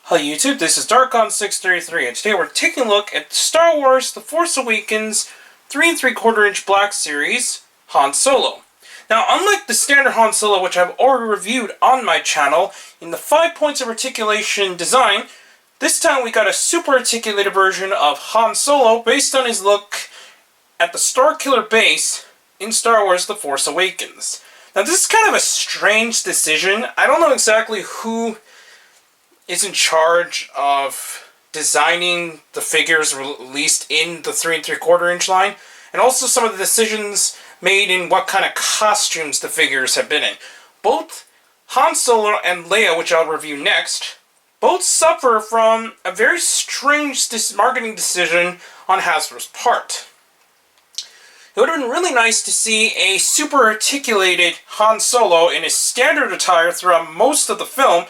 Hi YouTube, this is Darkon633, and today we're taking a look at Star Wars The Force Awakens 3 3/4 inch Black Series Han Solo. Now, unlike the standard Han Solo, which I've already reviewed on my channel, in the 5 points of articulation design, this time we got a super articulated version of Han Solo based on his look at the Starkiller base in Star Wars The Force Awakens. Now, this is kind of a strange decision. I don't know exactly who is in charge of designing the figures released in the 3 3/4 inch line, and also some of the decisions made in what kind of costumes the figures have been in. Both Han Solo and Leia, which I'll review next, both suffer from a very strange marketing decision on Hasbro's part. It would have been really nice to see a super articulated Han Solo in his standard attire throughout most of the film,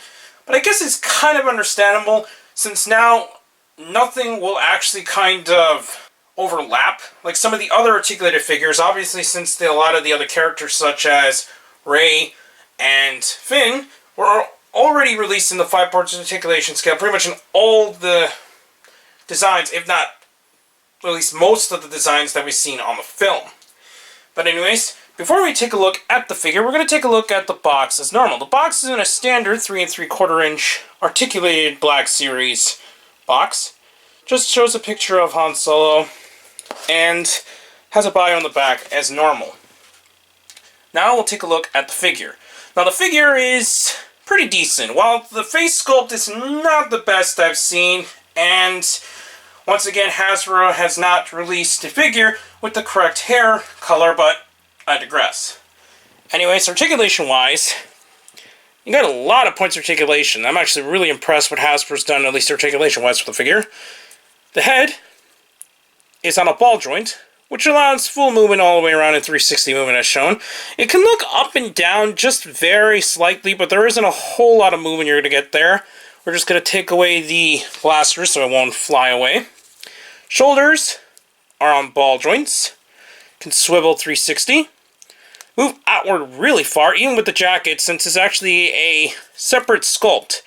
but I guess it's kind of understandable since now nothing will actually kind of overlap. Like some of the other articulated figures, obviously since a lot of the other characters such as Rey and Finn were already released in the 5 parts articulation scale, pretty much in all the designs, if not at least most of the designs that we've seen on the film. But anyways, before we take a look at the figure, we're going to take a look at the box as normal. The box is in a standard 3 3/4 inch articulated Black Series box. Just shows a picture of Han Solo and has a bio on the back as normal. Now we'll take a look at the figure. Now the figure is pretty decent. While the face sculpt is not the best I've seen, and once again Hasbro has not released a figure with the correct hair color, but I digress. Anyways, articulation-wise, you got a lot of points of articulation. I'm actually really impressed what Hasbro's done, at least articulation-wise, for the figure. The head is on a ball joint, which allows full movement all the way around in 360 movement as shown. It can look up and down just very slightly, but there isn't a whole lot of movement you're going to get there. We're just going to take away the blaster so it won't fly away. Shoulders are on ball joints. Can swivel 360. Move outward really far, even with the jacket, since it's actually a separate sculpt.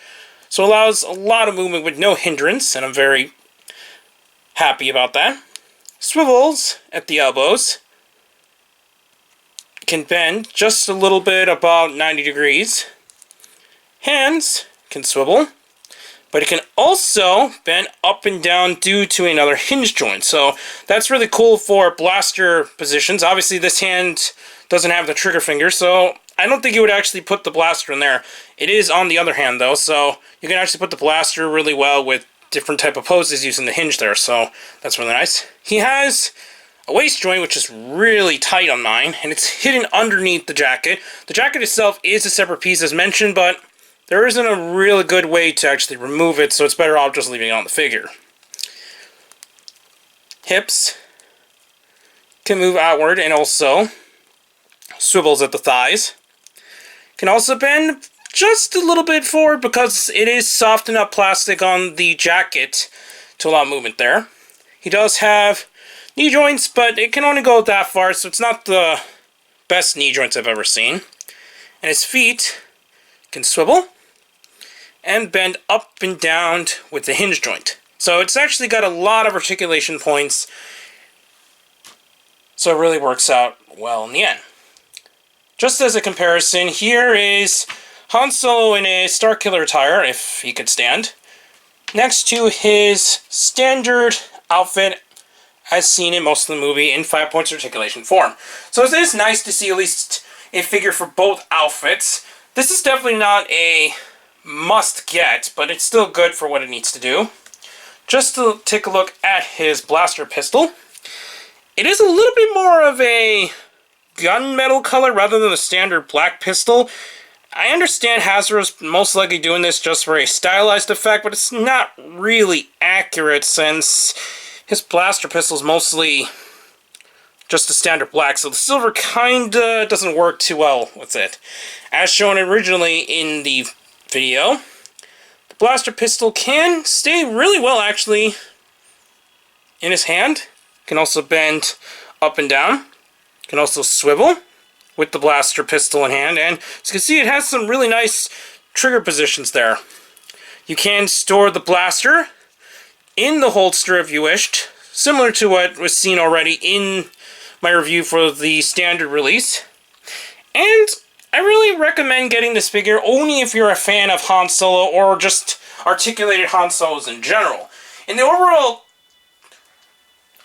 So it allows a lot of movement with no hindrance, and I'm very happy about that. Swivels at the elbows. Can bend just a little bit, about 90 degrees. Hands can swivel, but it can also bend up and down due to another hinge joint. So that's really cool for blaster positions. Obviously this hand doesn't have the trigger finger, so I don't think you would actually put the blaster in there. It is on the other hand though, so you can actually put the blaster really well with different type of poses using the hinge there, so that's really nice. He has a waist joint which is really tight on mine, and it's hidden underneath the jacket. The jacket itself is a separate piece as mentioned, but there isn't a really good way to actually remove it, so it's better off just leaving it on the figure. Hips can move outward and also swivels at the thighs. Can also bend just a little bit forward because it is soft enough plastic on the jacket to allow movement there. He does have knee joints, but it can only go that far, so it's not the best knee joints I've ever seen. And his feet can swivel and bend up and down with the hinge joint. So it's actually got a lot of articulation points, so it really works out well in the end. Just as a comparison, here is Han Solo in a Starkiller attire, if he could stand, next to his standard outfit as seen in most of the movie in 5 points articulation form. So it is nice to see at least a figure for both outfits. This is definitely not a must get, but it's still good for what it needs to do. Just to take a look at his blaster pistol, it is a little bit more of a gunmetal color rather than the standard black pistol. I understand Hasbro's most likely doing this just for a stylized effect, but it's not really accurate since his blaster pistol is mostly just a standard black, so the silver kinda doesn't work too well with it. As shown originally in the video, the blaster pistol can stay really well actually in his hand. Can also bend up and down. Can also swivel with the blaster pistol in hand, and as you can see it has some really nice trigger positions there. You can store the blaster in the holster if you wished, similar to what was seen already in my review for the standard release. And I really recommend getting this figure only if you're a fan of Han Solo or just articulated Han Solos in general. In the overall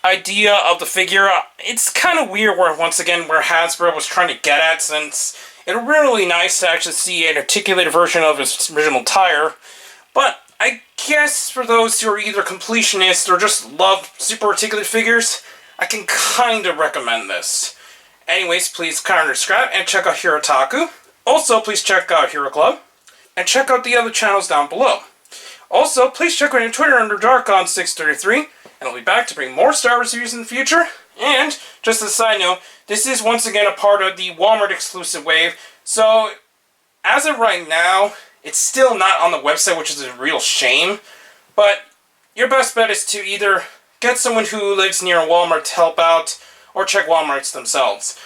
idea of the figure, it's kind of weird where Hasbro was trying to get at, since it's really nice to actually see an articulated version of his original attire. But I guess for those who are either completionists or just love super articulated figures, I can kind of recommend this. Anyways, please kind of subscribe and check out Hero Taku. Also, please check out Hero Club. And check out the other channels down below. Also, please check out my Twitter under Darkon633. And I'll be back to bring more Star Wars reviews in the future. And, just as a side note, this is once again a part of the Walmart exclusive wave. So, as of right now, it's still not on the website, which is a real shame. But your best bet is to either get someone who lives near a Walmart to help out, or check Walmarts themselves.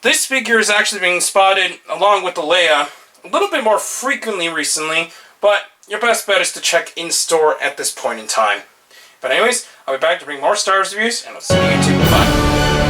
This figure is actually being spotted, along with the Leia, a little bit more frequently recently, but your best bet is to check in-store at this point in time. But anyways, I'll be back to bring more Star Wars reviews, and I'll see you on YouTube. Bye.